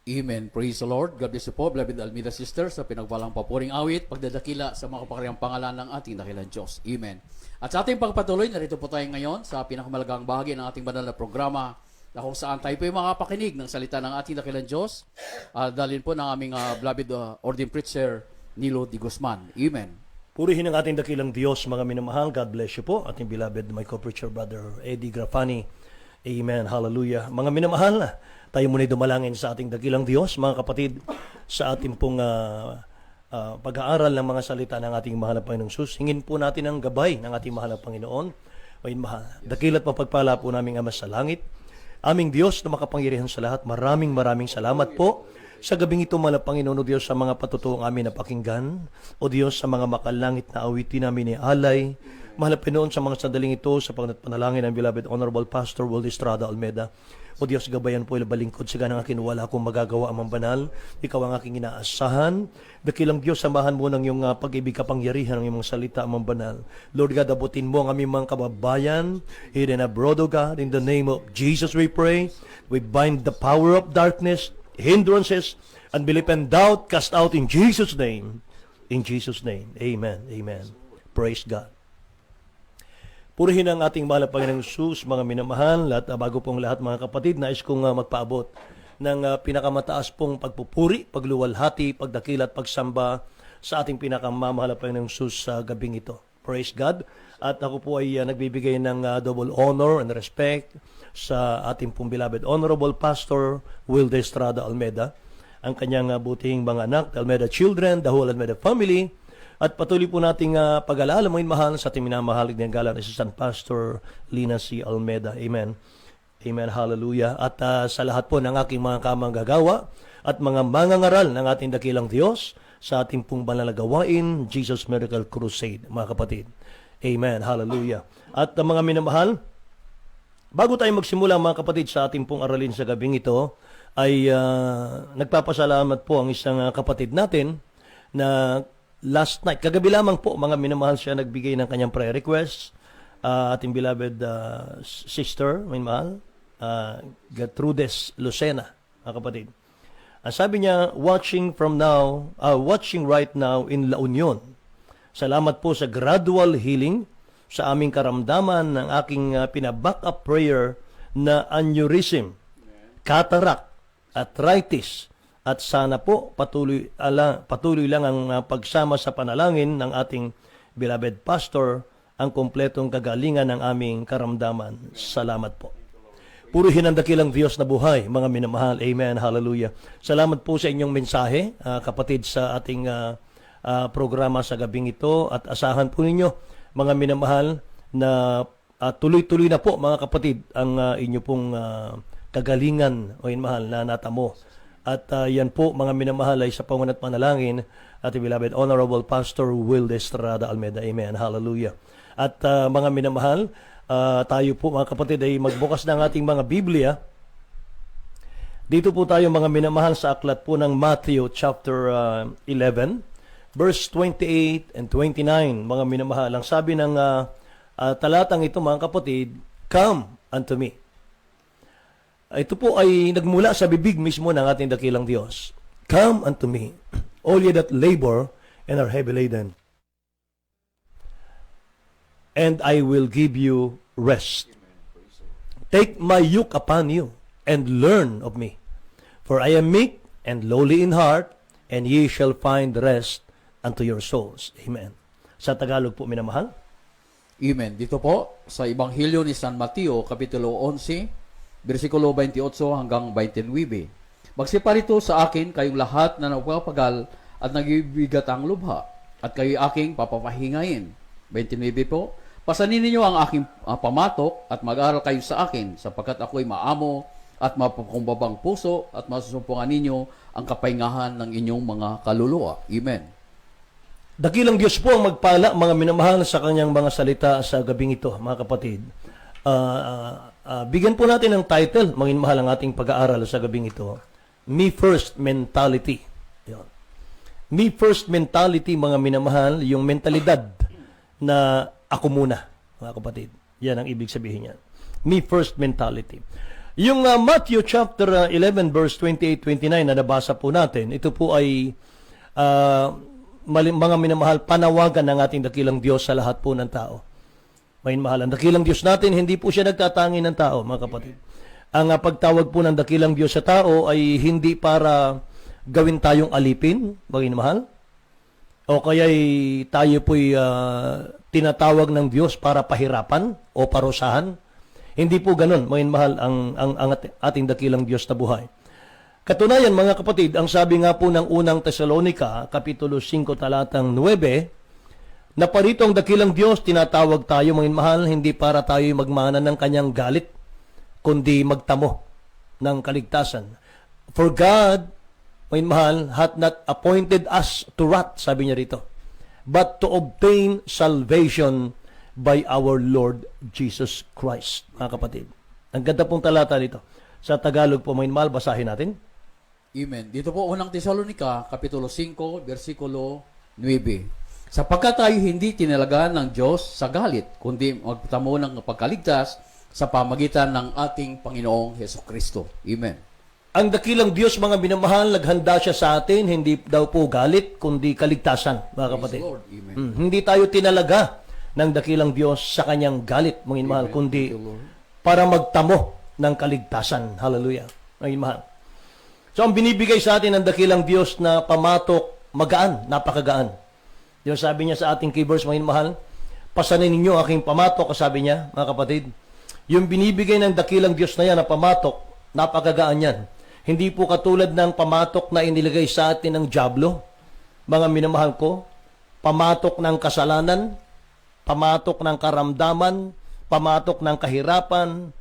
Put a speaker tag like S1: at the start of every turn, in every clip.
S1: Amen. Praise the Lord. God bless you po, beloved Almeida sisters, sa pinagwalang papuring awit, pagdadakila sa mga kapakariang pangalan ng ating dakilang Diyos. Amen. At sa ating pagpatuloy, narito po tayo ngayon sa pinakamalagang bahagi ng ating banal na programa na kung saan tayo po yung makapakinig ng salita ng ating dakilang Diyos. Dalhin po ng aming beloved ordained preacher, Nilo D. Guzman. Amen.
S2: Purihin ang ating dakilang Diyos, mga minamahal. God bless you po. Ating beloved, my co-preacher brother, Eddie Grafani. Amen. Hallelujah. Mga minamahal, tayo muna dumalangin sa ating dakilang Diyos, mga kapatid, sa ating pong pag-aaral ng mga salita ng ating mahal na Panginoong Sus. Hingin po natin ang gabay ng ating mahal na Panginoon. May mahal. Dakilat mapagpala po naming Ama sa langit. Aming Diyos na makapangyarihan sa lahat, maraming salamat po sa gabing ito, mahal na Panginoon, o Diyos, sa mga patutuong amin na pakinggan, o Diyos, sa mga makalangit na awitin namin ni alay. Mahal na Panginoon, sa mga sandaling ito, sa panalangin ng beloved Honorable Pastor Will Estrada Almeida. O Diyos, gabayan po balingkod sa ganang akin, wala akong magagawa amang banal. Ikaw ang aking inaasahan. Dakilang Diyos, samahan mo ng iyong pag-ibig kapangyarihan ng iyong mga salita amang banal. Lord God, abutin mo ang aming mga kababayan here and abroad, O God. In the name of Jesus we pray. We bind the power of darkness, hindrances, unbelief and doubt, cast out in Jesus' name. In Jesus' name. Amen. Amen. Praise God. Purihin ang ating mahal na Panginoong Sus, mga minamahal, at bago pong lahat, mga kapatid, nais kong magpaabot ng pinakamataas pong pagpupuri, pagluwalhati, pagdakila at pagsamba sa ating pinakamamahal na Panginoong Sus sa gabing ito. Praise God. At ako po ay nagbibigay ng double honor and respect sa ating pong beloved Honorable Pastor Will Estrada Almeida, ang kanyang butihing mga anak, the Almeida children, the whole Almeida family. At patuloy po nating pag-alala mo mahal sa ating minamahalig ng galang Assistant Pastor Lina C. Almeida. Amen. Amen. Hallelujah. At sa lahat po ng aking mga kamanggagawa at mga mangangaral ng ating dakilang Diyos sa ating pong banal na gawain, Jesus Miracle Crusade, mga kapatid. Amen. Hallelujah. At mga minamahal, bago tayo magsimula, mga kapatid, sa ating pong aralin sa gabing ito, ay nagpapasalamat po ang isang kapatid natin na last night, kagabi lamang po, mga minamahal, siya nagbigay ng kanyang prayer request. Ating beloved sister, minamahal, Gertrudes Lucena, mga kapatid. Sabi niya, watching right now in La Union. Salamat po sa gradual healing sa aming karamdaman ng aking pina-backup prayer na aneurysm, cataract, arthritis, at sana po patuloy lang ang pagsama sa panalangin ng ating beloved pastor ang kompletong kagalingan ng aming karamdaman. Salamat po. Purihin ang dakilang Diyos na buhay, mga minamahal. Amen. Hallelujah. Salamat po sa inyong mensahe, kapatid, sa ating programa sa gabing ito. At asahan po ninyo, mga minamahal, na tuloy-tuloy na po, mga kapatid, ang inyo pong kagalingan o mahal na natamo. At yan po, mga minamahal, ay sa pangunat panalangin at beloved Honorable Pastor Will Estrada Almeida. Amen. Hallelujah. At mga minamahal, tayo po, mga kapatid, ay magbukas ng ating mga Biblia. Dito po tayo, mga minamahal, sa aklat po ng Matthew chapter 11, verse 28 and 29. Mga minamahal, ang sabi ng talatang ito, mga kapatid, "Come unto me." Ito po ay nagmula sa bibig mismo ng ating dakilang Diyos. "Come unto me, all ye that labor and are heavy laden, and I will give you rest. Take my yoke upon you, and learn of me. For I am meek and lowly in heart, and ye shall find rest unto your souls." Amen. Sa Tagalog po, minamahal.
S1: Amen. Dito po, sa Ebanghelyo ni San Mateo, Kapitulo 11, versikulo 28 hanggang 29. "Magsiparito sa akin kayong lahat na nagpapagal at nagibigat ang lubha, at kayo aking papapahingayin." 29 po, "Pasanin ninyo ang aking pamatok at mag-aral kayo sa akin, sapagkat ako'y maamo at mapakumbabang puso, at masusumpungan ninyo ang kapahingahan ng inyong mga kaluluwa." Amen.
S2: Dakilang Diyos po ang magpala, mga minamahal, sa kanyang mga salita sa gabing ito, mga kapatid. Bigyan po natin ng title, mga mahal, ang ating pag-aaral sa gabing ito, Me First Mentality. Yan. Me First Mentality, mga minamahal, yung mentalidad na ako muna, mga kapatid. Yan ang ibig sabihin niyan. Me First Mentality. Yung Matthew chapter 11 verse 28-29 na nabasa po natin, ito po ay mga minamahal, panawagan ng ating dakilang Diyos sa lahat po ng tao. May mahal, ang dakilang Diyos natin, hindi po siya nagtatangi ng tao, mga kapatid. Ang pagtawag po ng dakilang Diyos sa tao ay hindi para gawin tayong alipin, mga mahal, o kaya'y tayo po'y tinatawag ng Diyos para pahirapan o parusahan. Hindi po ganun, mga mahal, ang ating dakilang Diyos na buhay. Katunayan, mga kapatid, ang sabi nga po ng unang Tesalonica, Kapitulo 5, talatang 9, na parito ang dakilang Diyos, tinatawag tayo, mga mahal, hindi para tayo magmana ng kanyang galit, kundi magtamo ng kaligtasan. For God, mga mahal, hath not appointed us to wrath, sabi niya rito, but to obtain salvation by our Lord Jesus Christ, mga kapatid. Ang ganda pong talata dito. Sa Tagalog po, mga mahal, basahin natin.
S1: Amen. Dito po unang Tesalonica, Kapitulo 5, versikulo 9. Sapagkat tayo hindi tinalagaan ng Diyos sa galit, kundi magtamo ng pagkaligtas sa pamagitan ng ating Panginoong Hesukristo. Amen.
S2: Ang dakilang Diyos, mga minamahal, naghanda siya sa atin, hindi daw po galit, kundi kaligtasan, mga kapatid.
S1: Praise the Lord. Amen.
S2: Hindi tayo tinalaga ng dakilang Diyos sa kanyang galit, mga minamahal, kundi
S1: Thank you, Lord.
S2: para magtamo ng kaligtasan. Hallelujah. Mga minamahal. So, ang binibigay sa atin ng dakilang Diyos na pamatok, magaan, napakagaan. Yung sabi niya sa ating key verse, mga minamahal, pasanin ninyo aking pamatok, sabi niya, mga kapatid. Yung binibigay ng dakilang Diyos na yan na pamatok, napakagaan yan. Hindi po katulad ng pamatok na inilagay sa atin ng dyablo, mga minamahal ko, pamatok ng kasalanan, pamatok ng karamdaman, pamatok ng kahirapan,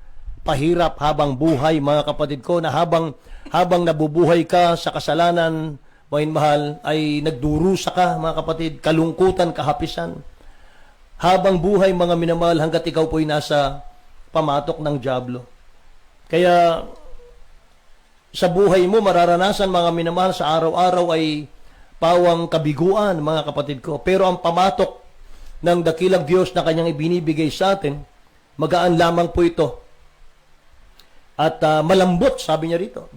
S2: pahirap habang buhay, mga kapatid ko, na habang nabubuhay ka sa kasalanan, mga mahal, ay nagdurusa ka, mga kapatid, kalungkutan, kahapisan. Habang buhay, mga minamahal, hanggat ikaw po'y nasa pamatok ng dyablo. Kaya, sa buhay mo, mararanasan, mga minamahal, sa araw-araw ay pawang kabiguan, mga kapatid ko. Pero ang pamatok ng dakilang Diyos na kanyang ibinibigay sa atin, magaan lamang po ito. At malambot, sabi niya rito,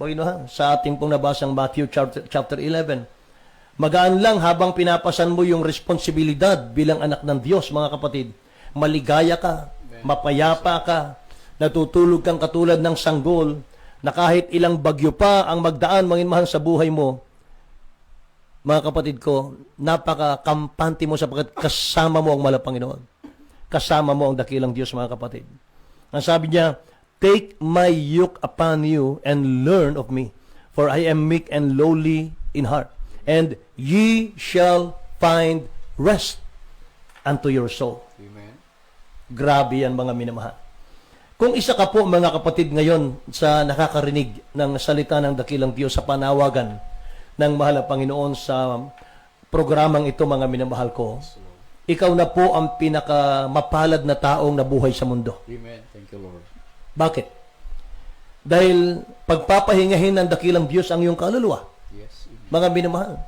S2: sa ating pong nabasang Matthew chapter 11. Magaan lang habang pinapasan mo yung responsibilidad bilang anak ng Diyos, mga kapatid. Maligaya ka, mapayapa ka, natutulog kang katulad ng sanggol, na kahit ilang bagyo pa ang magdaan, mga mahal, sa buhay mo, mga kapatid ko, napaka-kampante mo sapagkat kasama mo ang mahal na Panginoon. Kasama mo ang dakilang Diyos, mga kapatid. Ang sabi niya, take my yoke upon you and learn of me, for I am meek and lowly in heart, and ye shall find rest unto your soul.
S1: Amen.
S2: Grabe yan, mga minamahal. Kung isa ka po, mga kapatid, ngayon sa nakakarinig ng salita ng dakilang Diyos sa panawagan ng mahal na Panginoon sa programang ito, mga minamahal ko, ikaw na po ang pinakamapalad na taong nabuhay sa mundo.
S1: Amen. Thank you, Lord.
S2: Bakit? Dahil pagpapahingahin ng dakilang Diyos ang iyong kaluluwa.
S1: Yes. Amen.
S2: Mga minamahal,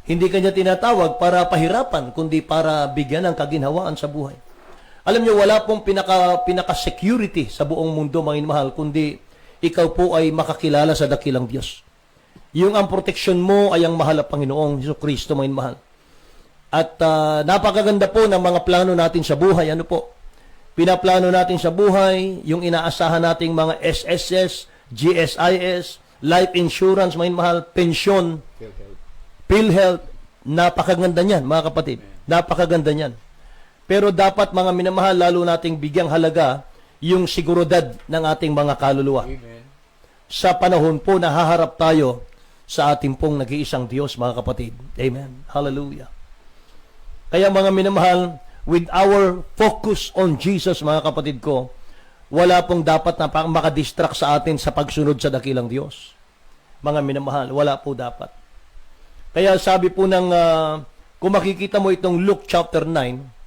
S2: hindi kanya tinatawag para pahirapan, kundi para bigyan ng kaginhawaan sa buhay. Alam niyo, wala pong pinaka-security sa buong mundo, mga minamahal, kundi ikaw po ay makakilala sa dakilang Diyos. Yung ang proteksyon mo ay ang mahal na Panginoong Jesucristo, mga minamahal. At napakaganda po ng mga plano natin sa buhay. Ano po? Pinaplano natin sa buhay, yung inaasahan nating mga SSS, GSIS, life insurance, mga minamahal, pensyon, PhilHealth, napakaganda niyan, mga kapatid. Napakaganda niyan. Pero dapat, mga minamahal, lalo nating bigyang halaga yung seguridad ng ating mga kaluluwa.
S1: Amen.
S2: Sa panahon po na haharap tayo sa ating pong nag-iisang Diyos, mga kapatid. Amen. Hallelujah. Kaya, mga minamahal, with our focus on Jesus, mga kapatid ko, wala pong dapat na makadistract sa atin sa pagsunod sa dakilang Diyos. Mga minamahal, wala po dapat. Kaya sabi po ng, kung makikita mo itong Luke chapter 9,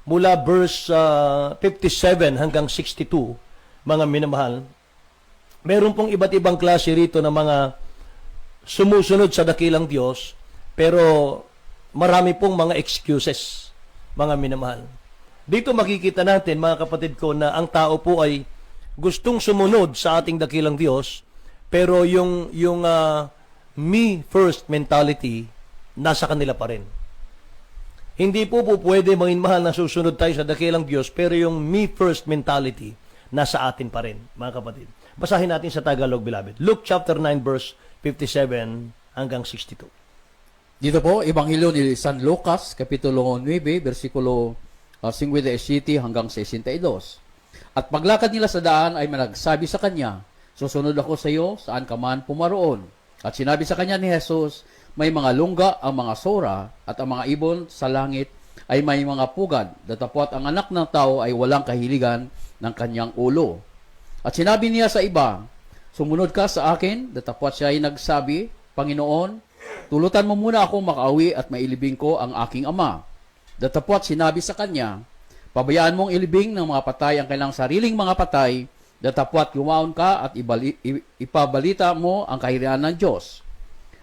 S2: mula verse 57 hanggang 62, mga minamahal, meron pong iba't ibang klase rito ng mga sumusunod sa dakilang Diyos, pero marami pong mga excuses, mga minamahal. Dito makikita natin, mga kapatid ko, na ang tao po ay gustong sumunod sa ating dakilang Diyos, pero yung me first mentality nasa kanila pa rin. Hindi po pwede mga mahal na susunod tayo sa dakilang Diyos, pero yung me first mentality nasa atin pa rin, mga kapatid. Basahin natin sa Tagalog, beloved. Luke chapter 9 verse 57 hanggang 62.
S1: Dito po, Ebanghelyo ni San Lucas, Kapitulo 9, versikulo 57 hanggang 62. At paglakad nila sa daan ay managsabi sa kanya, susunod ako sa iyo saan ka man pumaroon. At sinabi sa kanya ni Jesus, may mga lungga ang mga sora at ang mga ibon sa langit ay may mga pugad, datapwat ang anak ng tao ay walang kahiligan ng kanyang ulo. At sinabi niya sa iba, sumunod ka sa akin, datapwat siya ay nagsabi, Panginoon, tulutan mo muna ako makauwi at mailibing ko ang aking ama. Datapwat sinabi sa kanya, pabayaan mong ilibing ng mga patay ang kailang sariling mga patay, datapwat gumaon ka at ipabalita mo ang kahirian ng Diyos.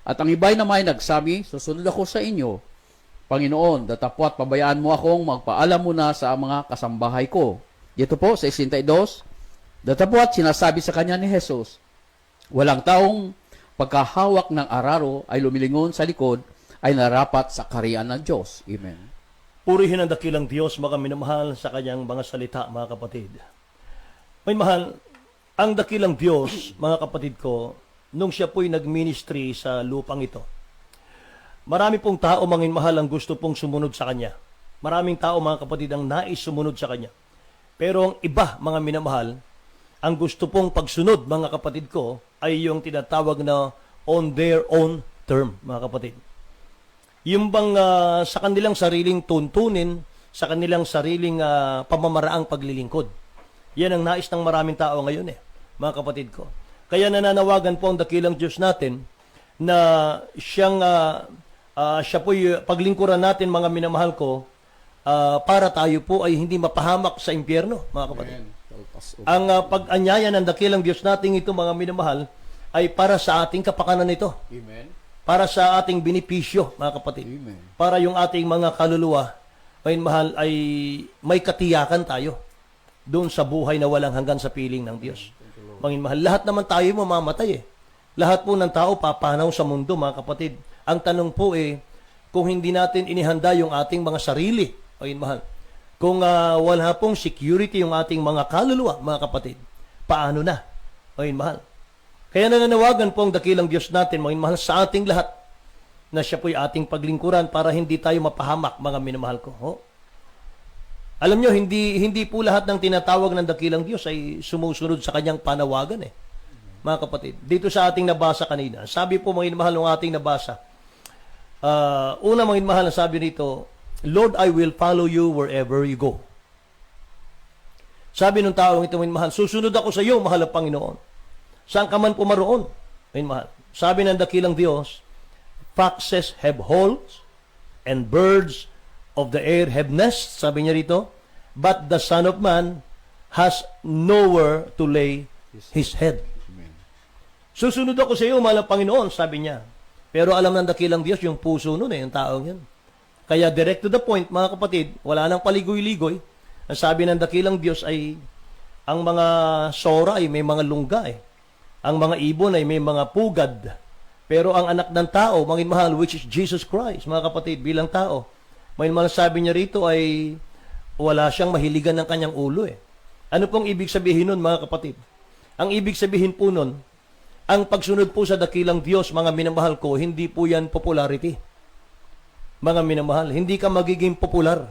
S1: At ang iba'y naman nagsabi, susunod ako sa inyo, Panginoon, datapwat pabayaan mo akong magpaalam muna sa mga kasambahay ko. Dito po sa 62, datapwat sinasabi sa kanya ni Jesus, walang taong pagkahawak ng araro ay lumilingon sa likod ay narapat sa kaharian ng Diyos. Amen.
S2: Purihin ang dakilang Diyos, mga minamahal, sa kanyang mga salita, mga kapatid. May mahal, ang dakilang Diyos, mga kapatid ko, nung siya po'y nag-ministry sa lupang ito, marami pong tao, mga minamahal, ang gusto pong sumunod sa Kanya. Maraming tao, mga kapatid, ang nais sumunod sa Kanya. Pero ang iba, mga minamahal, ang gusto pong pagsunod, mga kapatid ko, ay yung tinatawag na on their own term, mga kapatid. Yung bang sa kanilang sariling tuntunin, sa kanilang sariling pamamaraang paglilingkod. Yan ang nais ng maraming tao ngayon mga kapatid ko. Kaya nananawagan po ang dakilang Diyos natin na siya po'y paglingkuran natin, mga minamahal ko, para tayo po ay hindi mapahamak sa impyerno, mga kapatid. Ang pag-anyaya ng dakilang Diyos natin ito, mga minamahal, ay para sa ating kapakanan ito.
S1: Amen.
S2: Para sa ating benepisyo, mga kapatid.
S1: Amen.
S2: Para yung ating mga kaluluwa, may mahal, ay may katiyakan tayo doon sa buhay na walang hanggan sa piling ng Diyos. Mga mahal, lahat naman tayo mamamatay Lahat po ng tao papanaw sa mundo, mga kapatid. Ang tanong po kung hindi natin inihanda yung ating mga sarili, mga mahal, kung wala pong security yung ating mga kaluluwa, mga kapatid, paano na? Mga mahal. Kaya nananawagan po ang dakilang Diyos natin, mga minamahal, sa ating lahat, na siya po'y ating paglingkuran para hindi tayo mapahamak, mga minamahal ko. Alam nyo, hindi po lahat ng tinatawag ng dakilang Diyos ay sumusunod sa kanyang panawagan mga kapatid. Dito sa ating nabasa kanina, sabi po, mga minamahal, ng ating nabasa, una, mga minamahal, sabi rito, Lord, I will follow you wherever you go. Sabi ng taong ito, mga minamahal, susunod ako sa iyo, mahal na Panginoon. Saan ka man pumaroon, may mahal. Sabi ng dakilang Diyos, foxes have holes, and birds of the air have nests, sabi niya rito, but the Son of Man has nowhere to lay his head.
S1: Amen.
S2: Susunod ako sa iyo, mahal na Panginoon, sabi niya. Pero alam ng dakilang Diyos, yung puso nun yung taong yun. Kaya direct to the point, mga kapatid, wala nang paligoy-ligoy. Ang sabi ng dakilang Diyos ay, ang mga sora ay may mga lungga Ang mga ibon ay may mga pugad. Pero ang anak ng tao, mga mahal, which is Jesus Christ, mga kapatid, bilang tao, may mahal, sabi niya rito ay wala siyang mahiligan ng kanyang ulo Ano pong ibig sabihin nun, mga kapatid? Ang ibig sabihin po nun, ang pagsunod po sa dakilang Diyos, mga minamahal ko, hindi po yan popularity. Mga minamahal, hindi ka magiging popular.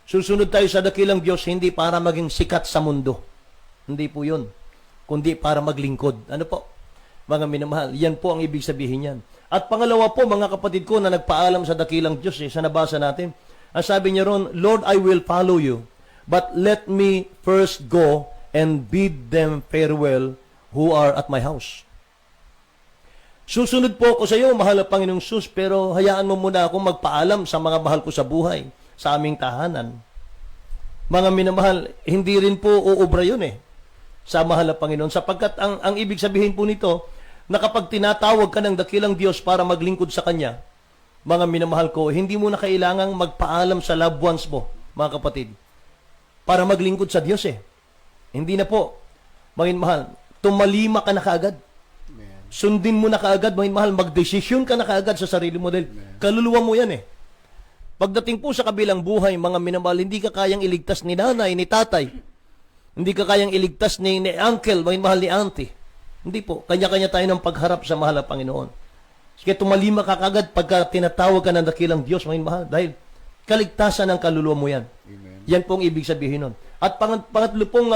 S2: Susunod tayo sa dakilang Diyos, hindi para maging sikat sa mundo. Hindi po yun. Kundi para maglingkod. Ano po? Mga minamahal, yan po ang ibig sabihin yan. At pangalawa po, mga kapatid ko, na nagpaalam sa dakilang Diyos, sa nabasa natin, ang sabi niya ron, Lord, I will follow you, but let me first go and bid them farewell who are at my house. Susunod po ako sa iyo, mahal na Panginoong Sus, pero hayaan mo muna akong magpaalam sa mga mahal ko sa buhay, sa aming tahanan. Mga minamahal, hindi rin po uubra yun sa mahal na Panginoon. Sapagkat ang ibig sabihin po nito, na kapag tinatawag ka ng dakilang Diyos para maglingkod sa Kanya, mga minamahal ko, hindi mo na kailangang magpaalam sa loved ones mo, mga kapatid, para maglingkod sa Diyos Hindi na po, mga mahal, tumalima ka na kaagad.
S1: Amen.
S2: Sundin mo na kaagad, mga mahal, magdesisyon ka na kaagad sa sarili mo dahil kaluluwa mo yan eh. Pagdating po sa kabilang buhay, mga minamahal, hindi ka kayang iligtas ni nanay, ni tatay. Hindi ka kayang iligtas ni uncle, mga mahal, ni auntie. Hindi po. Kanya-kanya tayo ng pagharap sa mahal na Panginoon. Sige, tumalima ka kaagad pagka tinatawag ka ng dakilang Diyos, mga mahal, dahil kaligtasan ng kaluluwa mo yan.
S1: Amen.
S2: Yan pong ibig sabihin nun. At pangatlo pong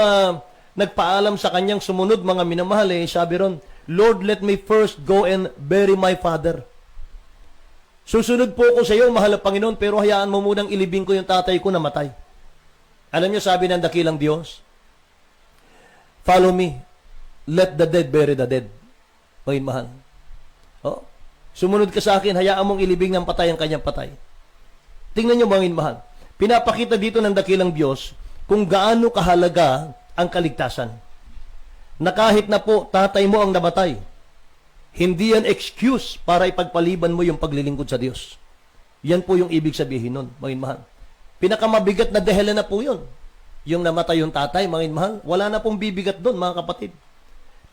S2: nagpaalam sa kanyang sumunod, mga minamahal, sabi ron, Lord, let me first go and bury my father. Susunod po ako sa iyo, mahal na Panginoon, pero hayaan mo munang ilibing ko yung tatay ko na matay. Alam niyo, sabi ng dakilang Diyos, follow me, let the dead bury the dead. Panginoon mahal. Oh, sumunod ka sa akin, hayaan mong ilibing ng patay ang kanyang patay. Tingnan niyo, Panginoon mahal. Pinapakita dito ng dakilang Diyos kung gaano kahalaga ang kaligtasan. Na kahit na po tatay mo ang namatay, hindi yan excuse para ipagpaliban mo yung paglilingkod sa Diyos. Yan po yung ibig sabihin nun, Panginoon mahal. Pinakamabigat na dahilan na po yun. Yung namatay yung tatay, Panginoon mahal, wala na pong bibigat doon, mga kapatid.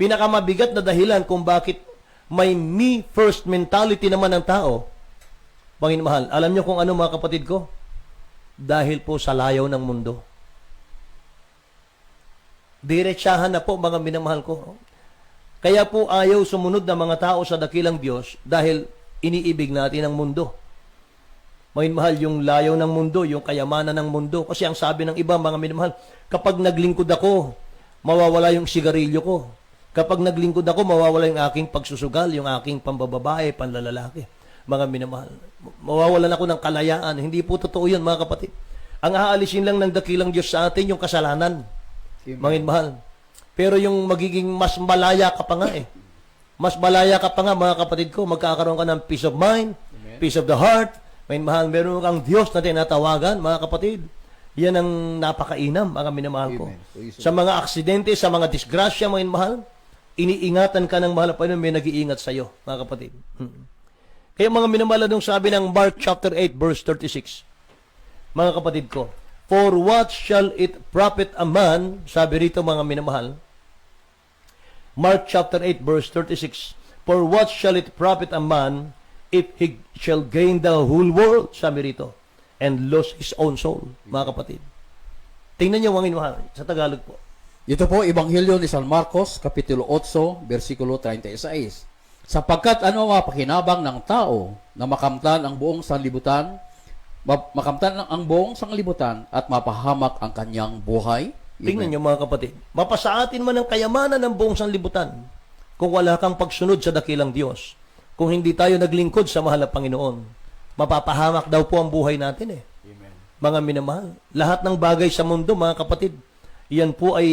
S2: Pinakamabigat na dahilan kung bakit may me first mentality naman ng tao, Panginoon mahal, alam niyo kung ano, mga kapatid ko? Dahil po sa layaw ng mundo. Diretsahan na po, mga minamahal ko. Kaya po ayaw sumunod ng mga tao sa dakilang Diyos dahil iniibig natin ang mundo. Mahal, yung layaw ng mundo, yung kayamanan ng mundo. Kasi ang sabi ng iba, mga minamahal, kapag naglingkod ako, mawawala yung sigarilyo ko. Kapag naglingkod ako, mawawala yung aking pagsusugal, yung aking pambababae, panlalalaki. Mga minamahal, mawawalan ako ng kalayaan. Hindi po totoo yun, mga kapatid. Ang aalisin lang ng dakilang Diyos sa atin, yung kasalanan. Mga mahal. Pero yung magiging mas malaya ka pa nga eh. Mas malaya ka pa nga, mga kapatid ko, magkakaroon ka ng peace of mind,
S1: Amen.
S2: peace of the heart. Mga mahal, meron kang Diyos na tinatawagan, mga kapatid. Yan ang napakainam, mga minamahal ko.
S1: Amen.
S2: Sa mga aksidente, sa mga disgrasya, mga mahal, iniingatan ka ng mahal pa may nag-iingat sa iyo, mga kapatid. Kaya mga minamahal, nung sabi ng Mark chapter 8, verse 36, mga kapatid ko, for what shall it profit a man, sabi rito mga minamahal, Mark chapter 8 verse 36, for what shall it profit a man if he shall gain the whole world, sabi rito, and lose his own soul, mga kapatid. Tingnan niyo mga minamahal, sa Tagalog po.
S1: Ito po, Ebanghelyo ni San Marcos, Kapitulo 8, versikulo 36. Sapagkat ano ang pakinabang ng tao na makamtan ang buong sanlibutan, makamtan ang buong sanglibutan at mapahamak ang kanyang buhay?
S2: Tingnan niyo mga kapatid, mapasaatin man ang kayamanan ng buong sanlibutan kung wala kang pagsunod sa dakilang Diyos. Kung hindi tayo naglingkod sa mahal na Panginoon, mapapahamak daw po ang buhay natin eh.
S1: Amen.
S2: Mga minamahal, lahat ng bagay sa mundo, mga kapatid, yan po ay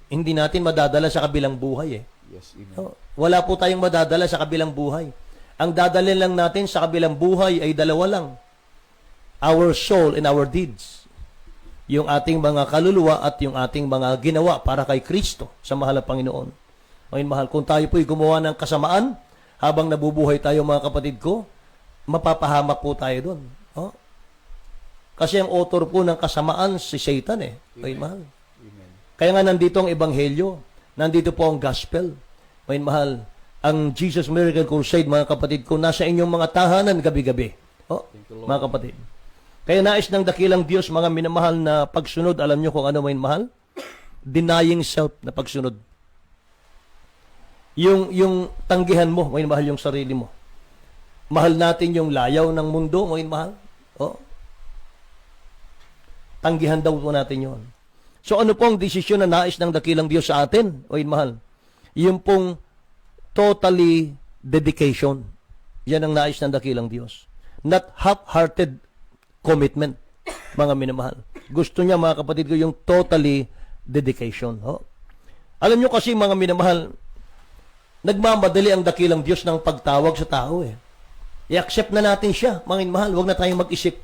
S2: hindi natin madadala sa kabilang buhay eh.
S1: Yes, amen.
S2: No? Wala po tayong madadala sa kabilang buhay. Ang dadalhin lang natin sa kabilang buhay ay dalawa lang. Our soul and our deeds. Yung ating mga kaluluwa at yung ating mga ginawa para kay Kristo sa mahal na Panginoon. Ngayon mahal, kung tayo po'y gumawa ng kasamaan habang nabubuhay tayo, mga kapatid ko, mapapahamak po tayo doon. Oh? Kasi ang author po ng kasamaan si Satan eh. Ngayon mahal.
S1: Amen.
S2: Kaya nga nandito ang Ebanghelyo, nandito po ang Gospel. Ngayon mahal, ang Jesus Miracle Crusade, mga kapatid ko, nasa inyong mga tahanan gabi-gabi. Oh, mga kapatid. Kaya nais ng dakilang Diyos, mga minamahal na pagsunod, alam nyo kung ano may mahal? Denying self na pagsunod. Yung tanggihan mo, may mahal yung sarili mo. Mahal natin yung layaw ng mundo, may mahal. Oh. Tanggihan daw po natin yon. So ano pong desisyon na nais ng dakilang Diyos sa atin, may mahal? Yung pong totally dedication. Yan ang nais ng dakilang Diyos. Not half-hearted commitment, mga minamahal. Gusto niya, mga kapatid ko, yung totally dedication. Oh. Alam nyo kasi, mga minamahal, nagmamadali ang dakilang Diyos ng pagtawag sa tao eh. I-accept na natin siya, mga minamahal. Huwag na tayong mag-isip.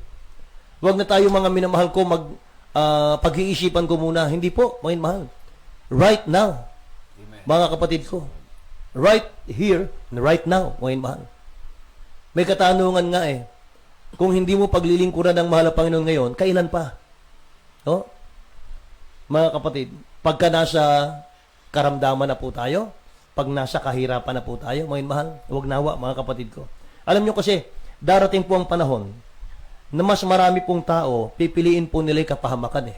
S2: Huwag na tayo, mga minamahal ko, pag-iisipan ko muna. Hindi po, mga minamahal. Right now,
S1: Amen.
S2: mga kapatid ko. Right here, right now, mga minamahal. May katanungan nga eh. Kung hindi mo paglilingkuran ng mahal na Panginoon ngayon, kailan pa? Oh? Mga kapatid, Pagka nasa karamdaman na po tayo, pag nasa kahirapan na po tayo, mga mahal, huwag nawa, mga kapatid ko. Alam nyo kasi, darating po ang panahon na mas marami pong tao, pipiliin po nila yung kapahamakan eh.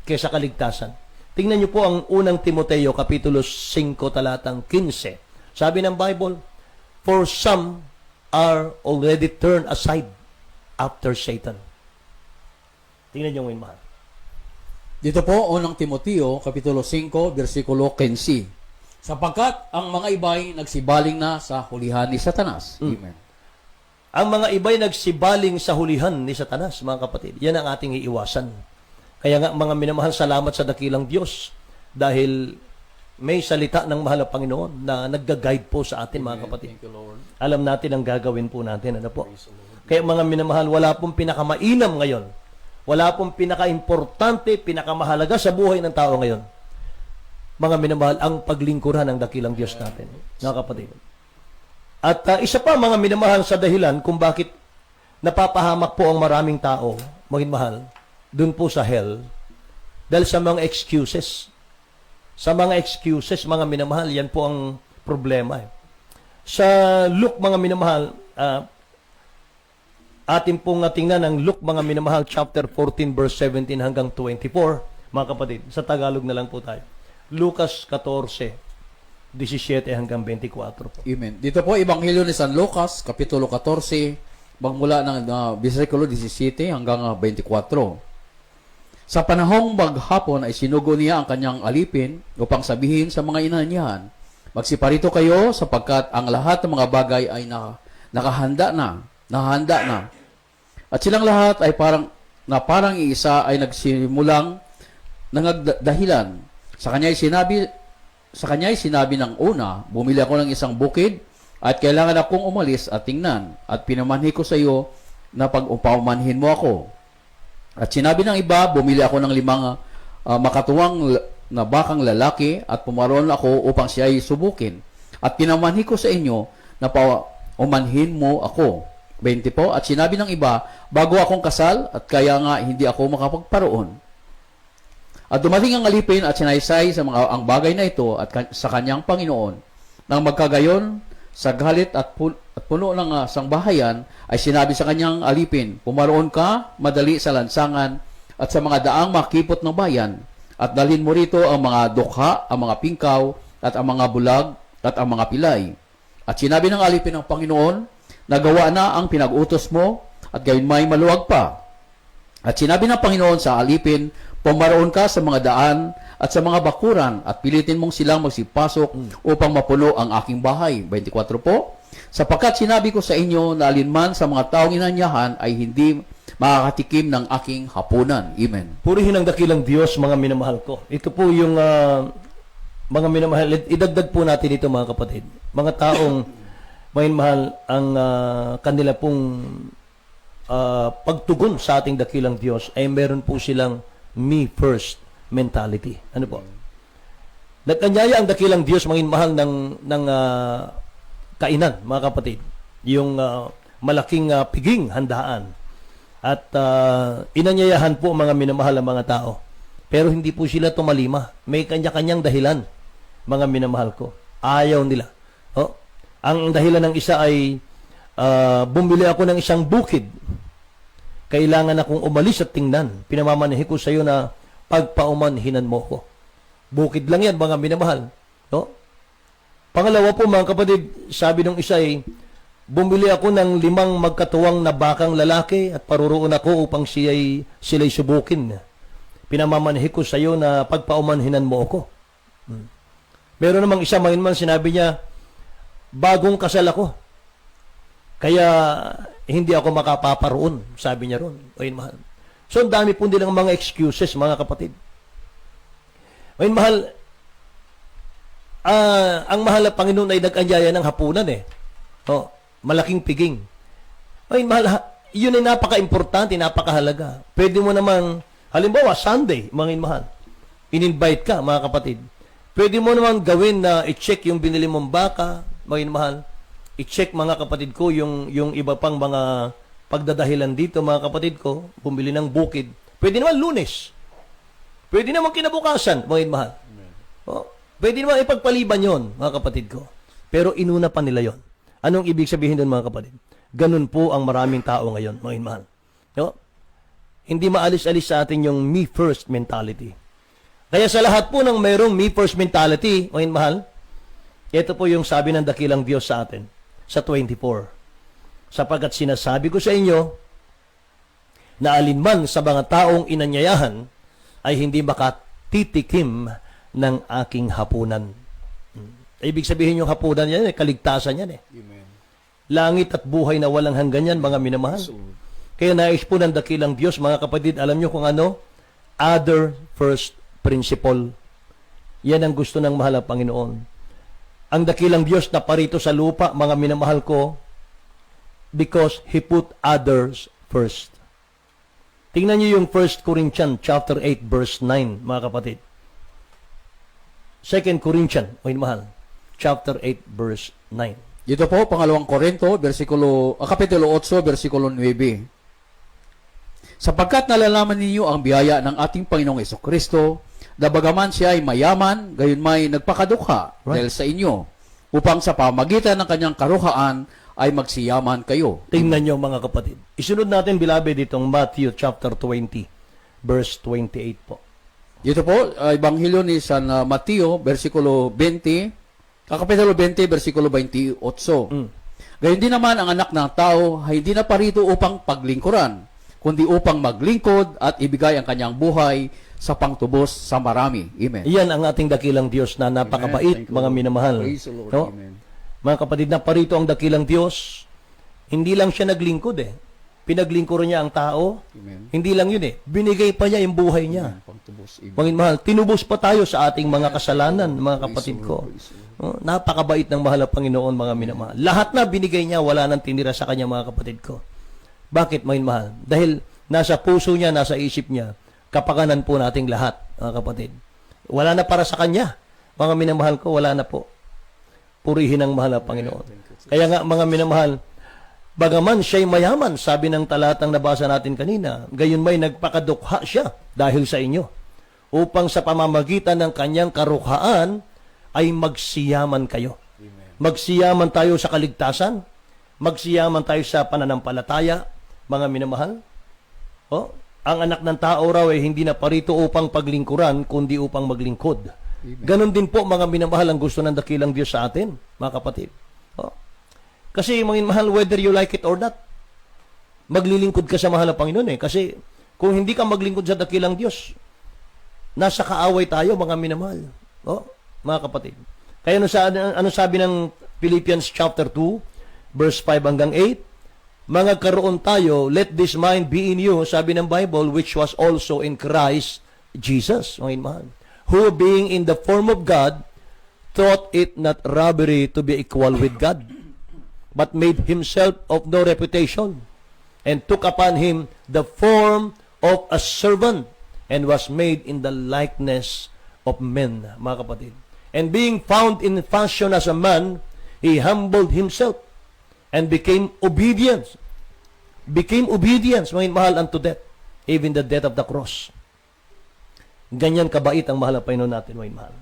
S2: Kaysa kaligtasan. Tingnan nyo po ang unang Timoteo, Kapitulo 5, talatang 15. Sabi ng Bible, for some are already turned aside after Satan. Tingnan nyo ngayon, mahal.
S1: Dito po, unang Timoteo, Kapitulo 5, versikulo 15. Sapagkat ang mga iba'y nagsibaling na sa hulihan ni Satanas. Amen.
S2: Ang mga iba'y nagsibaling sa hulihan ni Satanas, mga kapatid. Yan ang ating iiwasan. Kaya nga, mga minamahal, salamat sa dakilang Diyos dahil may salita ng mahal na Panginoon na nagga-guide po sa atin, mga kapatid.
S1: Thank you, Lord.
S2: Alam natin ang gagawin po natin. Ano po? Kaya mga minamahal, wala pong pinakamainam ngayon. Wala pong pinaka-importante, pinakamahalaga sa buhay ng tao ngayon. Mga minamahal, ang paglingkuran ng dakilang Diyos natin. Mga kapatid. At isa pa, mga minamahal, sa dahilan kung bakit napapahamak po ang maraming tao, mga minamahal, dun po sa hell, dahil sa mga excuses. Sa mga excuses, mga minamahal, yan po ang problema. Sa Luke, mga minamahal, atin pong tingnan ang Luke, mga minamahal, chapter 14, verse 17 hanggang 24, mga kapatid. Sa Tagalog na lang po tayo. Lucas 14, 17 hanggang 24.
S1: Amen. Dito po, Ebanghelyo ni San Lucas, Kapitulo 14, magmula ng versikulo 17 hanggang 24. Sa panahong maghapon ay sinugo niya ang kanyang alipin upang sabihin sa mga inanyahan, magsiparito kayo sapagkat ang lahat ng mga bagay ay nahanda na. At silang lahat ay parang iisa ay nagsimulang nangagdahilan. Sa kanya'y sinabi ng una, bumili ako ng isang bukid at kailangan akong umalis at tingnan at pinamanhi ko sa iyo na pag-upaumanhin mo ako. At sinabi ng iba, bumili ako ng 5 makatuwang na bakang lalaki at pumaroon ako upang siya ay subukin. At pinamanhi ko sa inyo na paumanhin mo ako. 20 po. At sinabi ng iba, bago akong kasal at kaya nga hindi ako makapagparoon. At dumating ang alipin at sinaysay sa ang bagay na ito at sa kanyang Panginoon. Nang magkagayon, sa galit at puno ng sangbahayan, ay sinabi sa kanyang alipin, pumaroon ka, madali sa lansangan at sa mga daang makipot ng bayan, at dalhin mo rito ang mga dukha, ang mga pingkaw, at ang mga bulag, at ang mga pilay. At sinabi ng alipin ng Panginoon, nagawa na ang pinag-utos mo, at gayon may maluwag pa. At sinabi ng Panginoon sa alipin, pumaroon ka sa mga daan at sa mga bakuran at pilitin mong silang magsipasok upang mapuno ang aking bahay. 24 po. Sapagkat sinabi ko sa inyo na alinman sa mga taong inanyahan ay hindi makakatikim ng aking hapunan. Amen.
S2: Purihin ang dakilang Diyos, mga minamahal ko. Ito po yung mga minamahal. Idagdag po natin ito, mga kapatid. Mga taong mahal ang kanila pong pagtugon sa ating dakilang Diyos ay meron po silang me first mentality. Ano po? Nagkanyaya ang dakilang Diyos, mga mahal, ng kainan, mga kapatid. Yung malaking piging handaan. At inanyayahan po mga minamahal ang mga tao. Pero hindi po sila tumalima. May kanya-kanyang dahilan, mga minamahal ko. Ayaw nila. Ang dahilan ng isa ay bumili ako ng isang bukid. Kailangan akong umalis at tingnan. Pinamamanahin ko sa iyo na pagpaumanhinan mo ko. Bukid lang yan, mga minamahal. Pangalawa po, mga kapatid, sabi ng isa ay, bumili ako ng 5 magkatuwang na bakang lalaki at paruroon ako upang sila'y subukin. Pinamamanahin ko sa iyo na pagpaumanhinan mo ako. Meron namang isa, mga sinabi niya, bagong kasal ako. Kaya hindi ako makapaparoon, sabi niya ron. Ayun, mahal. So, ang dami po nilang mga excuses, mga kapatid. Ayun, mahal, ang mahal na Panginoon ay nag-anyaya ng hapunan eh. Malaking piging. Ayun, mahal, yun ay napaka-importante, napakahalaga. Pwede mo namang, halimbawa, Sunday, mga mahal, in-invite ka, mga kapatid. Pwede mo namang gawin na i-check yung binili mong baka, mga mahal, i-check, mga kapatid ko, yung iba pang mga pagdadahilan dito, mga kapatid ko, bumili ng bukid. Pwede naman Lunes. Pwede naman kinabukasan, mga mahal. Oh, pwede naman ipagpaliban yon, mga kapatid ko. Pero inuna pa nila yon. Anong ibig sabihin doon, mga kapatid? Ganun po ang maraming tao ngayon, mga mahal. No? Hindi maalis-alis sa atin yung me first mentality. Kaya sa lahat po ng mayroong me first mentality, mga mahal, ito po yung sabi ng dakilang Diyos sa atin sa 24. Sapagkat sinasabi ko sa inyo na alinman sa mga taong inanyayahan ay hindi makatitikim ng aking hapunan. Ibig sabihin yung hapunan yan, kaligtasan yan.
S1: Amen.
S2: Langit at buhay na walang hanggan yan, mga minamahal. Kaya nais po ng dakilang Diyos, mga kapatid, alam nyo kung ano? Other first principle. Yan ang gusto ng mahal na Panginoon. Ang dakilang Diyos na parito sa lupa, mga minamahal ko, because He put others first. Tingnan niyo yung 1 Corinthians chapter 8 verse 9, mga kapatid. 2 Corinthians, mga mahal, chapter 8 verse 9.
S1: Dito po, pangalawang Korinto, kapitulo 8, versikulo 9. Sapagkat nalalaman ninyo ang biyaya ng ating Panginoong Jesucristo, na bagaman siya ay mayaman, gayon may nagpakadukha dahil sa inyo, upang sa pamagitan ng kanyang karuhaan ay magsiyaman kayo.
S2: Tingnan nyo, mga kapatid. Isunod natin, beloved, itong Matthew chapter 20, verse 28 po.
S1: Dito po, Ebanghelyo ni San Mateo, versikulo 20, kapitulo 20, versikulo 28. Gayon din naman ang anak ng tao ay hindi na parito upang paglingkuran, kundi upang maglingkod at ibigay ang kanyang buhay sa pangtubos sa marami. Amen.
S2: Iyan ang ating dakilang Diyos na napakabait, mga minamahal.
S1: Praise the Lord.
S2: No?
S1: Amen.
S2: Mga kapatid, na parito ang dakilang Diyos, hindi lang siya naglingkod Pinaglingkuran niya ang tao.
S1: Amen.
S2: Hindi lang yun Binigay pa niya yung buhay niya.
S1: Pangtubos.
S2: Mga mahal, tinubos pa tayo sa ating mga kasalanan, mga kapatid ko. Napakabait ng mahal na Panginoon, mga minamahal. Lahat na binigay niya, wala nang tinira sa kanya, mga kapatid ko. Bakit, mga mahal? Dahil nasa puso niya, nasa isip niya, kapakanan po nating lahat, mga kapatid. Wala na para sa kanya. Mga minamahal ko, wala na po. Purihin ang mahal na Panginoon. Kaya nga, mga minamahal, bagaman siya'y mayaman, sabi ng talatang nabasa natin kanina, gayon may nagpakadukha siya dahil sa inyo, upang sa pamamagitan ng kanyang karukhaan ay magsiyaman kayo.
S1: Amen.
S2: Magsiyaman tayo sa kaligtasan, magsiyaman tayo sa pananampalataya, mga minamahal. Ang anak ng tao raw ay hindi na parito upang paglingkuran, kundi upang maglingkod.
S1: Amen.
S2: Ganon din po, mga minamahal, ang gusto ng dakilang Diyos sa atin, mga kapatid. Kasi, mga mahal, whether you like it or not, maglilingkod ka sa mahal na Panginoon Kasi, kung hindi ka maglingkod sa dakilang Diyos, nasa kaaway tayo, mga minamahal. Mga kapatid. Kaya ano sabi ng Philippians chapter 2, verse 5 hanggang 8? Mga karoon tayo, let this mind be in you, sabi ng Bible, which was also in Christ Jesus, mga mahal, who being in the form of God, thought it not robbery to be equal with God, but made himself of no reputation, and took upon him the form of a servant, and was made in the likeness of men, mga kapatid. And being found in fashion as a man, he humbled himself, and became obedient, mga mahal, unto death, even the death of the cross. Ganyan kabait ang mahal na Panginoon natin, mga mahal.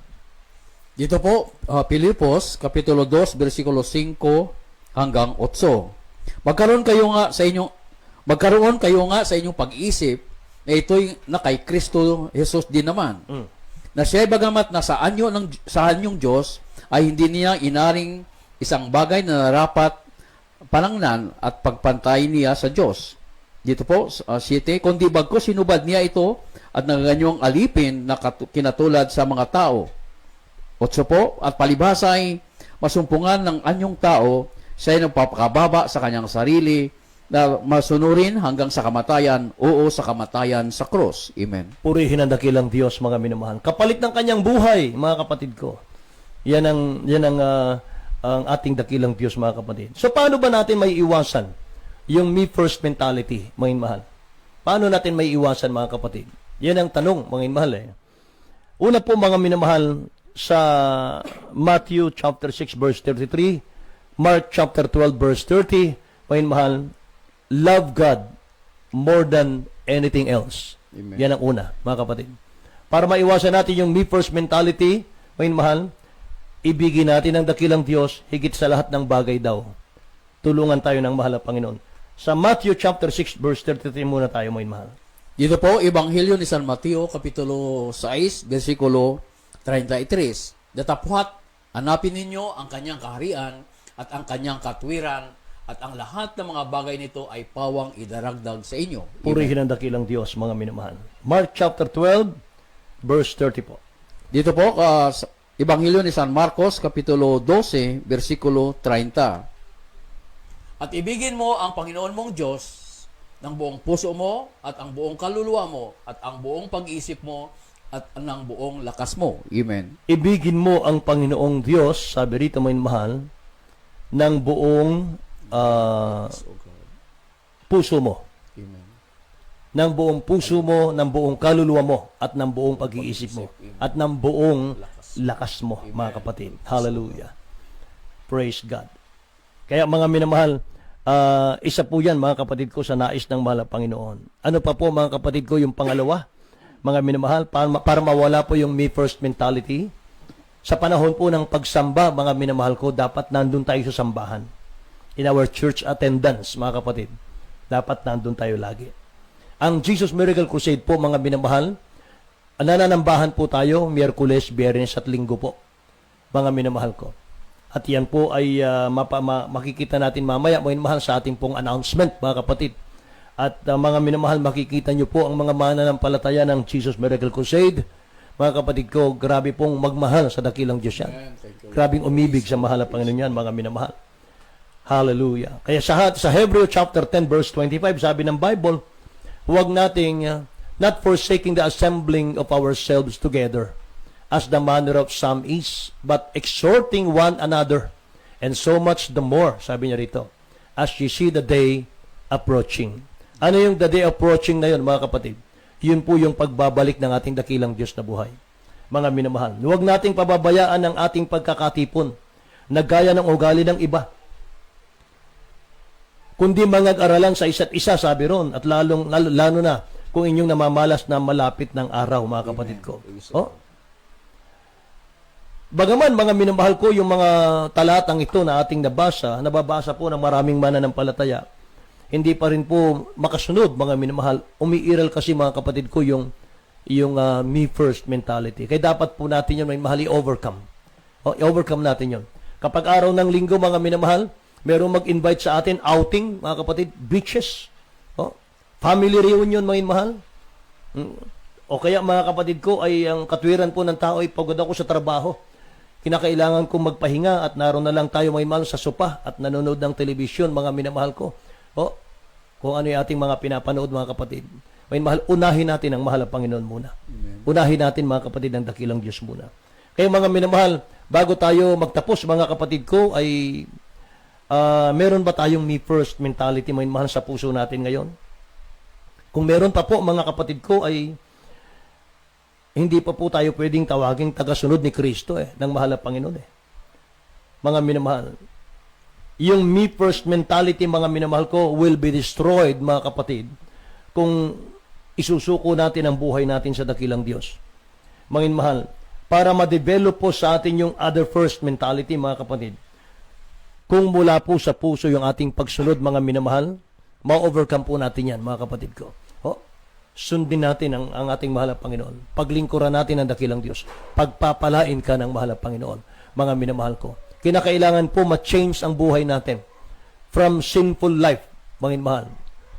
S1: Dito po, Pilipos, kapitulo 2, versikulo 5 hanggang 8. Magkaroon kayo nga sa inyong pag-isip na ito'y na kay Kristo Jesus din naman. Na siya'y bagamat nasa anyong Diyos, ay hindi niya inaring isang bagay na narapat panangnan at pagpantay niya sa Diyos. Dito po, 7, kundi bagko sinubad niya ito at nagaganyong alipin na kinatulad sa mga tao. 8 po, at palibhasay masumpungan ng anyong tao, siya ay nagpapakababa sa kanyang sarili na masunurin hanggang sa kamatayan, sa kamatayan sa cross. Amen.
S2: Purihin ang dakilang Diyos, mga minamahal. Kapalit ng kanyang buhay, mga kapatid ko. Yan ang ating dakilang Diyos, mga kapatid. So, paano ba natin may iwasan yung me first mentality, mga mahal? Paano natin may iwasan, mga kapatid? Yan ang tanong, mga mahal. Una po, mga minamahal, sa Matthew chapter 6 verse 33, Mark chapter 12 verse 30, mga mahal, love God more than anything else.
S1: Amen.
S2: Yan ang una, mga kapatid. Para maiwasan natin yung me first mentality, mga mahal, ibigin natin ang dakilang Diyos higit sa lahat ng bagay daw. Tulungan tayo ng mahal na Panginoon. Sa Matthew chapter 6 verse 33 muna tayo, mga mahal.
S1: Dito po, Ebanghelyo ni San Mateo, Kapitulo 6, versikulo 33. Datapwat, hanapin ninyo ang kanyang kaharian at ang kanyang katwiran at ang lahat ng mga bagay nito ay pawang idaragdag sa inyo.
S2: Purihin ang dakilang Diyos, mga minamahal. Mark chapter 12, verse 30 po.
S1: Dito po, sa Ebanghelyo ni San Marcos, Kapitulo 12, versikulo 30. At ibigin mo ang Panginoon mong Diyos ng buong puso mo at ang buong kaluluwa mo at ang buong pag-iisip mo at ng buong lakas mo. Amen.
S2: Ibigin mo ang Panginoong Diyos, sabi rito, mga mahal, ng buong puso mo.
S1: Amen.
S2: Ng buong puso mo, ng buong kaluluwa mo, at ng buong pag-iisip mo, at ng buong lakas mo, mga kapatid. Hallelujah. Praise God. Kaya mga minamahal, isa po yan, mga kapatid ko, sa nais ng mahal na Panginoon. Ano pa po, mga kapatid ko, yung pangalawa, mga minamahal, para mawala po yung me first mentality. Sa panahon po ng pagsamba, mga minamahal ko, dapat nandun tayo sa sambahan. In our church attendance, mga kapatid, dapat nandun tayo lagi. Ang Jesus Miracle Crusade po, mga minamahal, nananambahan po tayo, Miyerkules, Biyernes at Linggo po, mga minamahal ko. At yan po ay makikita natin mamaya, mga minamahal, sa ating pong announcement, mga kapatid. At mga minamahal, makikita nyo po ang mga mananampalataya ng Jesus Miracle Crusade. Mga kapatid ko, grabe pong magmahal sa dakilang Diyos yan. Grabing umibig sa mahal na Panginoon yan, mga minamahal. Hallelujah. Kaya sa Hebrew chapter 10 verse 25, sabi ng Bible, huwag nating not forsaking the assembling of ourselves together, as the manner of some is, but exhorting one another, and so much the more, sabi niya rito, as you see the day approaching. Ano yung the day approaching na yun, mga kapatid? Yun po yung pagbabalik ng ating dakilang Diyos na buhay. Mga minamahal, huwag nating pababayaan ang ating pagkakatipon na gaya ng ugali ng iba, kundi mangag-aralan sa isa't isa, sabi ron, at lalo na kung inyong namamalas na malapit ng araw, mga kapatid ko. Oh? Bagaman, mga minamahal ko, yung mga talatang ito na ating nababasa po ng maraming mananampalataya, hindi pa rin po makasunod, mga minamahal. Umiiral kasi, mga kapatid ko, yung me first mentality. Kaya dapat po natin yun, may mahal, i-overcome. I-overcome natin yun. Kapag araw ng linggo, mga minamahal, merong mag-invite sa atin, outing, mga kapatid, beaches, family reunion, mga mahal. O kaya, mga kapatid ko, ay ang katwiran po ng tao ay pagod ako sa trabaho. Kinakailangan kong magpahinga at naroon na lang tayo, mga mahal, sa sopa at nanonood ng telebisyon, mga minamahal ko. Kung ano yung ating mga pinapanood, mga kapatid. Mga mahal, unahin natin ang mahal na Panginoon muna. Amen. Unahin natin, mga kapatid, ang dakilang Diyos muna. Kaya, mga minamahal, bago tayo magtapos, mga kapatid ko, ay meron ba tayong me first mentality, mga mahal, sa puso natin ngayon? Kung meron pa po, mga kapatid ko, ay hindi pa po tayo pwedeng tawaging tagasunod ni Kristo ng mahal na Panginoon. Mga minamahal, yung me first mentality, mga minamahal ko, will be destroyed, mga kapatid, kung isusuko natin ang buhay natin sa dakilang Diyos. Mga minamahal, para ma-develop po sa atin yung other first mentality, mga kapatid, kung mula po sa puso yung ating pagsunod, mga minamahal, ma-overcome po natin yan, mga kapatid ko. Sundin natin ang ating mahal na Panginoon. Paglingkuran natin ang dakilang Diyos. Pagpapalain ka ng mahal na Panginoon, mga minamahal ko. Kinakailangan po ma-change ang buhay natin from sinful life, mga minamahal,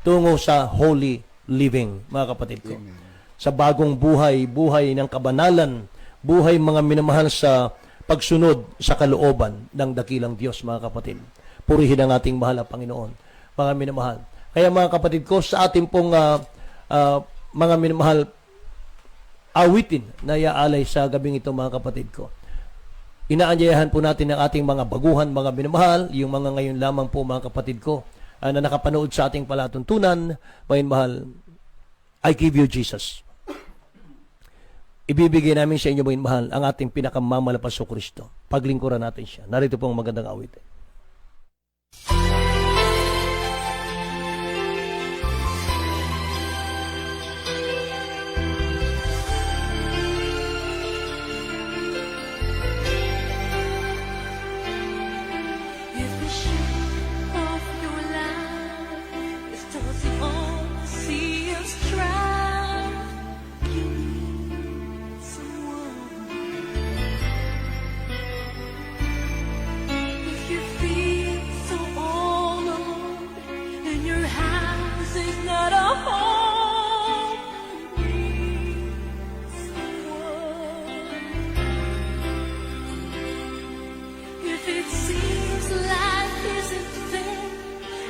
S2: tungo sa holy living, mga kapatid ko. Amen. Sa bagong buhay, buhay ng kabanalan, buhay, mga minamahal, sa pagsunod sa kalooban ng dakilang Diyos, mga kapatid. Purihin ang ating mahal na Panginoon, mga minamahal. Kaya, mga kapatid ko, sa ating pong mga minamahal, awitin na iaalay sa gabing ito, mga kapatid ko. Inaanyayahan po natin ang ating mga baguhan, mga minamahal, yung mga ngayon lamang po, mga kapatid ko, na nakapanood sa ating palatuntunan, mga minamahal, I give you Jesus. Ibibigay namin sa inyo, mga minamahal, ang ating pinakamamalapas sa Kristo. Paglingkuran natin siya. Narito po ang magandang awitin.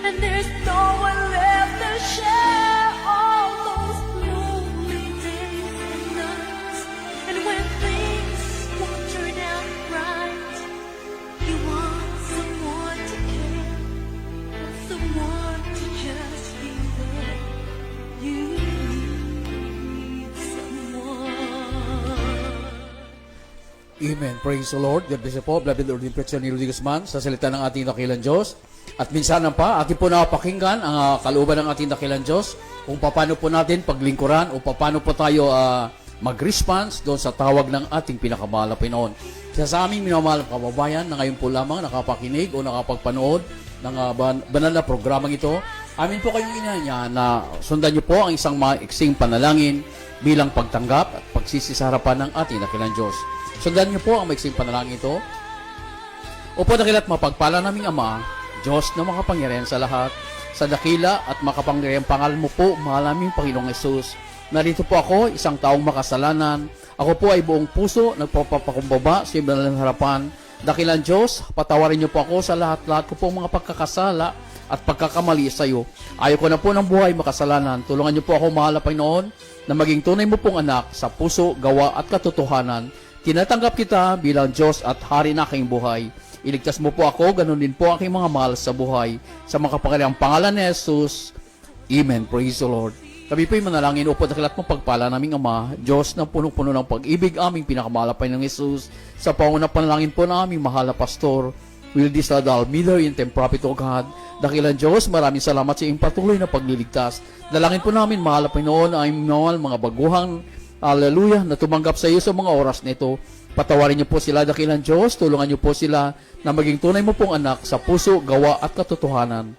S3: and there's no one left to share all those lonely days and nights. And when things won't turn out right, you want someone to care, and someone to just be there. You need someone.
S1: Amen. Praise the Lord. God bless you po. Beloved Lord in Preacher ni Rudy Guzman sa salita ng ating dakilang Diyos. At minsan pa, ating po napakinggan ang kalooban ng ating dakilang Diyos kung paano po natin paglingkuran o paano po tayo mag-response doon sa tawag ng ating pinakamahal na Pinoon. Sa aming minamahal na kababayan na ngayon po lamang nakapakinig o nakapagpanood ng banal na programang ito, amin po kayong inanya na sundan niyo po ang isang maiksing panalangin bilang pagtanggap at pagsisisarapan ng ating dakilang Diyos. Sundan niyo po ang maiksing panalangin ito. Opo, dakila't mapagpala naming Ama, Diyos na makapangyarihan sa lahat, sa dakila at makapangyarihang pangalan mo po, mahal naming Panginoong Yesus. Narito po ako, isang taong makasalanan. Ako po ay buong puso, nagpapakumbaba sa ibalang harapan. Dakilang Diyos, patawarin niyo po ako sa lahat-lahat ko pong mga pagkakasala at pagkakamali sa iyo. Ayaw ko na po ng buhay makasalanan. Tulungan niyo po ako, mahal na Panginoon, na maging tunay mo pong anak sa puso, gawa at katotohanan. Tinatanggap kita bilang Diyos at Hari na aking buhay. Iligtas mo po ako, ganun din po aking mga mahal sa buhay. Sa makapangyarihang pangalan ni Jesus. Amen. Praise the Lord. Kami po'y manalangin upo dakilat mo pagpala naming Ama, Diyos na punong-puno ng pag-ibig, aming pinakamalapay ng Jesus. Sa pangunang panalangin po na aming mahal na pastor, Wildy Sadal, Miller in Tem Prophet o God. Dakilan Diyos, maraming salamat sa iyong patuloy na pagliligtas. Dalangin po namin, mahal na Panginoon, ay mga baguhang, hallelujah, na tumanggap sa iyo sa mga oras nito. Patawarin niyo po sila, dakilan Diyos, tulungan niyo po sila na maging tunay mo pong anak sa puso, gawa at katotohanan.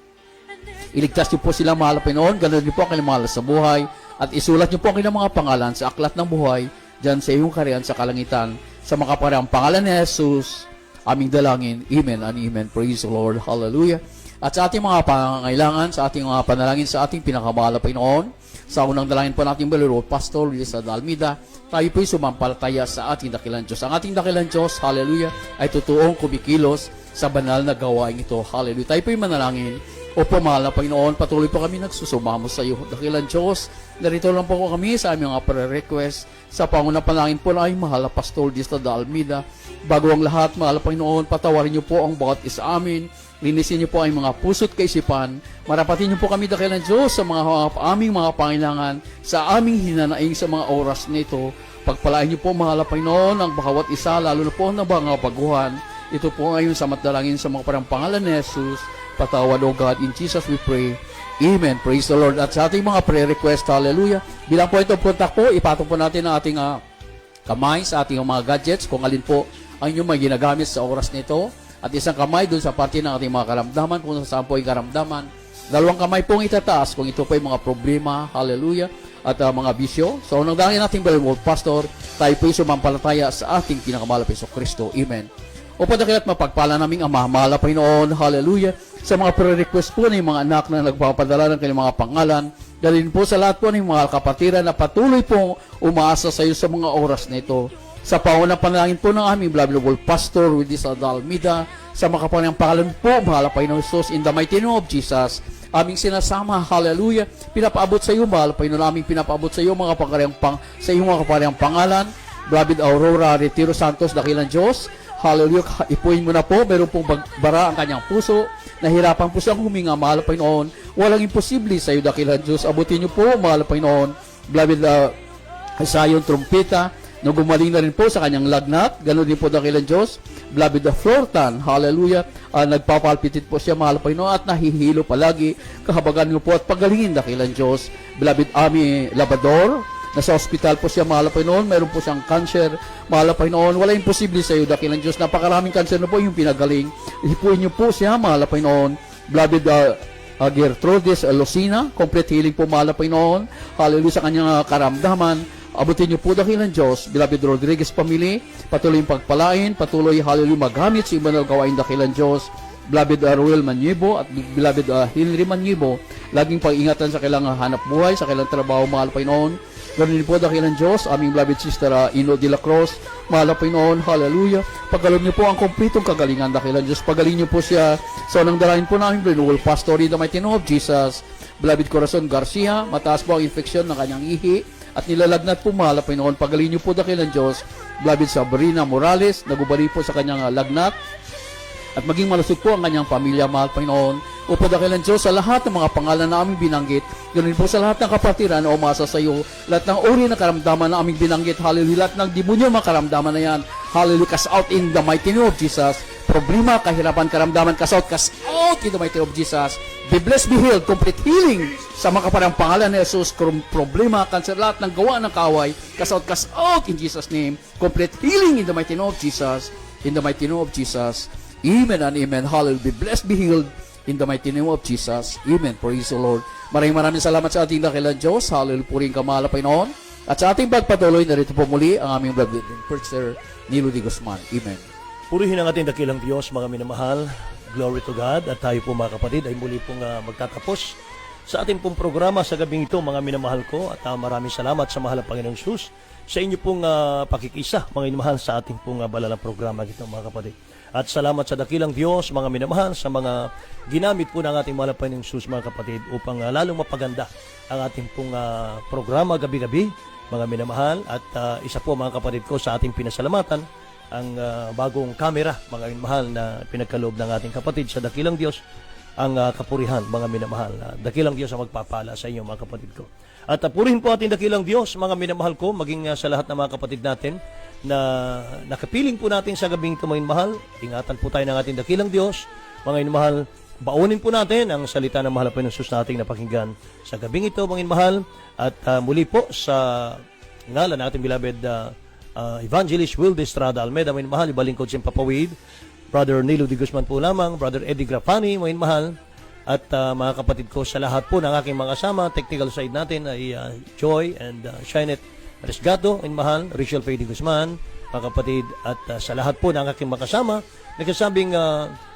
S1: Iligtas niyo po sila, mahal na Panginoon, ganoon niyo po ang kanilang mahal sa buhay, at isulat niyo po ang kanilang mga pangalan sa aklat ng buhay, dyan sa iyong kariyan sa kalangitan, sa makapangyarihang pangalan ni Jesus, aming dalangin. Amen and amen. Praise the Lord. Hallelujah. At sa ating mga pangangailangan, sa ating mga panalangin, sa ating pinakamahal na Panginoon, sa unang dalangin po natin, Balero, Pastor Luis Almeida, tayo po'y sumampalataya sa ating dakilang Diyos. Ang ating dakilang Diyos, hallelujah, ay totoong kumikilos sa banal na gawain ito. Hallelujah. Tayo po'y manalangin. Opo, mahal na Panginoon, patuloy po kami nagsusumamo sa iyo. Dakilang Diyos, narito lang po kami sa aming mga prayer-request sa pangunang panalangin po na ay mahal na Pastor Luis Almeida. Bago ang lahat, mahal na Panginoon, patawarin niyo po ang bawat isa amin. Linisin niyo po ang mga puso't kaisipan. Marapatin niyo po kami, dakilang Diyos, sa mga aming mga pangailangan, sa aming hinanaing sa mga oras nito. Pagpalain niyo po, mahal na Panginoon, ang bawat isa, lalo na po ang mga baguhan. Ito po ngayon sa matdalangin sa mga parang pangalan ni Jesus. Patawad, O God, in Jesus we pray. Amen. Praise the Lord. At sa ating mga prayer request, hallelujah. Bilang po itong contact po, ipatong po natin ang ating kamay sa ating mga gadgets, kung alin po ang inyong may ginagamit sa oras nito. At isang kamay dun sa parte ng ating mga karamdaman, kung saan po ay karamdaman. Dalawang kamay pong itataas kung ito po ay mga problema, hallelujah, at mga bisyo. So, nang dahil nating Baltimore Pastor, tayo po ay sumampalataya sa ating pinakamahal na Kristo. Amen. O padakilat mapagpala naming Ama, mahal na Panginoon, hallelujah, sa mga prayer-request po ng mga anak na nagpapadala ng kanilang mga pangalan, dalhin po sa lahat po ng mga kapatiran na patuloy pong umaasa sa iyo sa mga oras na ito. Sa pangunang panalangin po ng aming beloved Pastor Wildy Almeida, sa makapangyarihang pangalan po, mahal na Panginoon Jesus, in the mighty name of Jesus, aming sinasama, hallelujah, pinapaabot sa iyo, mahal na Panginoon, aming pinapaabot sa iyo mga sa iyong mga kapangyarihang pangalan, beloved Aurora Retiro Santos, dakilang Diyos, hallelujah, ipuin mo na po, meron pong bara ang kanyang puso, nahirapan po siyang huminga, mahal na Panginoon, walang imposible sa iyo, dakilang Diyos, abutin niyo po, mahal na Panginoon, beloved Zion Trumpeta, no gumaling na rin po sa kanyang lagnat, ganoon din po dakilang Diyos, beloved Flortan, hallelujah, nagpapalpitit po siya, mahal na Panginoon, at nahihilo palagi, kahabagan niyo po at pagalingin, dakilang Diyos, beloved Ami Labador, nasa hospital po siya, mahal na Panginoon, mayroon po siyang cancer, mahal na Panginoon, wala imposible sa iyo, dakilang Diyos, napakaraming cancer na po yung pinagaling, ipuin niyo po siya, mahal na Panginoon, beloved Gertrudis Lucina, complete healing po, mahal na Panginoon, hallelujah, sa kanyang karamdaman, abutin niyo po dakilang Diyos, beloved Rodriguez family, patuloy pagpalain, patuloy, hallelujah, magamit sa iba na gawain dakilang Diyos, beloved Ruel Manibo at beloved Henry Manibo, laging pag-ingatan sa kailangang hanap buhay, sa kailangang trabaho, mahal Panginoon, Ganun din po dakilang Diyos, aming beloved sister Ino de la Cruz, mahal na Panginoon, hallelujah. Pagkaloob niyo po ang kumpletong kagalingan dakilang Diyos. Pagaling niyo po siya sa unang dalahin po namin, renewal pastor in the mighty name of Jesus. Beloved Corazon Garcia, mataas po ang infeksyon ng kanyang ihi at nilalagnat po, mahal na Panginoon. Pagaling niyo po dakilang Diyos. Beloved Sabrina Morales, nagubali po sa kanyang lagnat at maging malusog po ang kanyang pamilya, mahal Panginoon. Upo dakilang Diyos sa lahat ng mga pangalan na aming binanggit, ganoon po sa lahat ng kapatiran na umasa sa iyo, lahat ng uri ng karamdaman na aming binanggit, hallelujah, lahat ng demonyo mga karamdaman na yan, hallelujah, cast out in the mighty name of Jesus. Problema, kahirapan, karamdaman, cast out in the mighty name of Jesus. Be blessed, be healed, complete healing sa mga kaparang pangalan ni Jesus. Problema, cancer, lahat ng gawa ng kaaway, cast out in Jesus' name. Complete healing in the mighty name of Jesus. In the mighty name of Jesus. Amen and amen. Hallelujah. Be blessed, be healed in the mighty name of Jesus. Amen. Praise the Lord. Maraming salamat sa ating dakilang Diyos. Hallelujah. Puring kamahal na Panginoon. At sa ating pagpatuloy, narito po muli ang aming beloved preacher, Nilo de Guzman. Amen.
S2: Purihin ang ating dakilang Diyos, mga minamahal. Glory to God. At tayo po mga kapatid ay muli pong magtatapos sa ating pong programa sa gabing ito, mga minamahal ko. At maraming salamat sa mahal ng Panginoong Sus sa inyo pong pakikisa, mga minamahal, sa ating pong balalang programa ito, mga kapatid. At salamat sa dakilang Diyos, mga minamahal, sa mga ginamit po ng ating mahal ng Panginoong Sus, mga kapatid, upang lalong mapaganda ang ating pong programa gabi-gabi, mga minamahal. At isa po, mga kapatid ko, sa ating pinasalamatan, ang bagong kamera, mga minamahal, na pinagkaloob ng ating kapatid sa dakilang Diyos, ang kapurihan, mga minamahal. Dakilang Diyos ang magpapala sa inyo, mga kapatid ko. At purihin po ating dakilang Diyos, mga minamahal ko, maging sa lahat ng mga kapatid natin na nakapiling po natin sa gabing ito, mga minamahal. Ingatan po tayo ng ating dakilang Diyos, mga minamahal. Baunin po natin ang salita ng mahal na Panginoon Sus na ating napakinggan sa gabing ito, mga minamahal. At muli po sa ngalan ng ating beloved Evangelist Wilde Estrada Almeida, mga minamahal, ibalingkod siyang papawid, Brother Nilo de Guzman po lamang, Brother Eddie Grafani, mga minamahal. At mga kapatid ko, sa lahat po ng aking mga kasama, technical side natin ay Joy and Shinet Resgato, mahal, Rachel Faye de Guzman, mga kapatid, at sa lahat po ng aking mga kasama, nagsasabing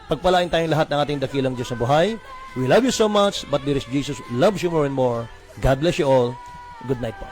S2: pagpalain tayong lahat ng ating dakilang Diyos na buhay. We love you so much, but dearest Jesus loves you more and more. God bless you all. Good night po.